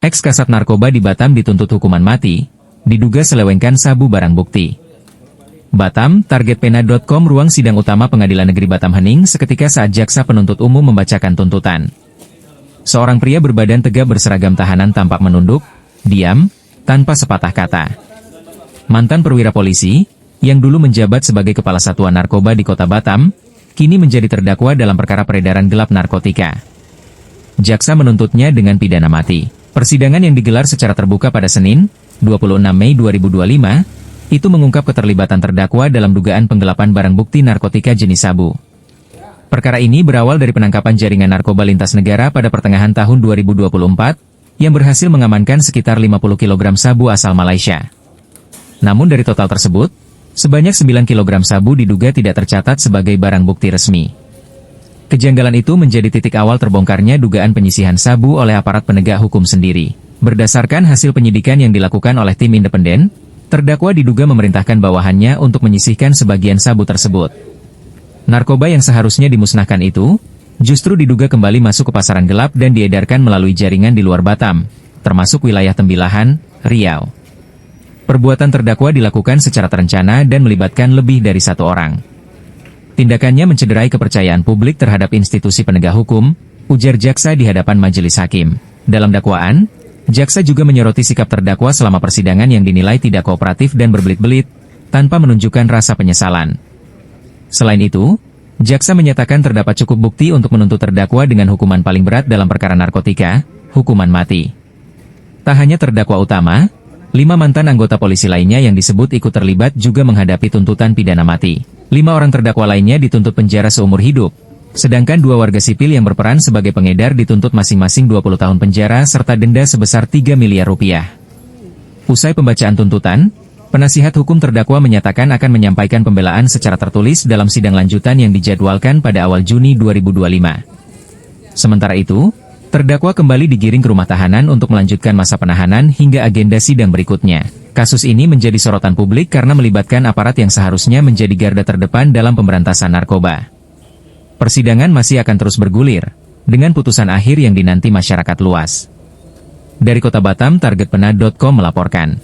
Ex-kasat narkoba di Batam dituntut hukuman mati, diduga selewengkan sabu barang bukti. Batam, targetpena.com. Ruang sidang utama Pengadilan Negeri Batam hening seketika saat jaksa penuntut umum membacakan tuntutan. Seorang pria berbadan tegap berseragam tahanan tampak menunduk, diam, tanpa sepatah kata. Mantan perwira polisi, yang dulu menjabat sebagai Kepala Satuan Narkoba di Kota Batam, kini menjadi terdakwa dalam perkara peredaran gelap narkotika. Jaksa menuntutnya dengan pidana mati. Persidangan yang digelar secara terbuka pada Senin, 26 Mei 2025, itu mengungkap keterlibatan terdakwa dalam dugaan penggelapan barang bukti narkotika jenis sabu. Perkara ini berawal dari penangkapan jaringan narkoba lintas negara pada pertengahan tahun 2024, yang berhasil mengamankan sekitar 50 kg sabu asal Malaysia. Namun dari total tersebut, sebanyak 9 kg sabu diduga tidak tercatat sebagai barang bukti resmi. Kejanggalan itu menjadi titik awal terbongkarnya dugaan penyisihan sabu oleh aparat penegak hukum sendiri. Berdasarkan hasil penyidikan yang dilakukan oleh tim independen, terdakwa diduga memerintahkan bawahannya untuk menyisihkan sebagian sabu tersebut. Narkoba yang seharusnya dimusnahkan itu, justru diduga kembali masuk ke pasaran gelap dan diedarkan melalui jaringan di luar Batam, termasuk wilayah Tembilahan, Riau. Perbuatan terdakwa dilakukan secara terencana dan melibatkan lebih dari satu orang. Tindakannya mencederai kepercayaan publik terhadap institusi penegak hukum, ujar jaksa di hadapan majelis hakim. Dalam dakwaan, jaksa juga menyoroti sikap terdakwa selama persidangan yang dinilai tidak kooperatif dan berbelit-belit, tanpa menunjukkan rasa penyesalan. Selain itu, jaksa menyatakan terdapat cukup bukti untuk menuntut terdakwa dengan hukuman paling berat dalam perkara narkotika, hukuman mati. Tak hanya terdakwa utama, 5 mantan anggota polisi lainnya yang disebut ikut terlibat juga menghadapi tuntutan pidana mati. 5 orang terdakwa lainnya dituntut penjara seumur hidup, sedangkan 2 warga sipil yang berperan sebagai pengedar dituntut masing-masing 20 tahun penjara serta denda sebesar 3 miliar rupiah. Usai pembacaan tuntutan, penasihat hukum terdakwa menyatakan akan menyampaikan pembelaan secara tertulis dalam sidang lanjutan yang dijadwalkan pada awal Juni 2025. Sementara itu, terdakwa kembali digiring ke rumah tahanan untuk melanjutkan masa penahanan hingga agenda sidang berikutnya. Kasus ini menjadi sorotan publik karena melibatkan aparat yang seharusnya menjadi garda terdepan dalam pemberantasan narkoba. Persidangan masih akan terus bergulir, dengan putusan akhir yang dinanti masyarakat luas. Dari Kota Batam, targetpena.com melaporkan.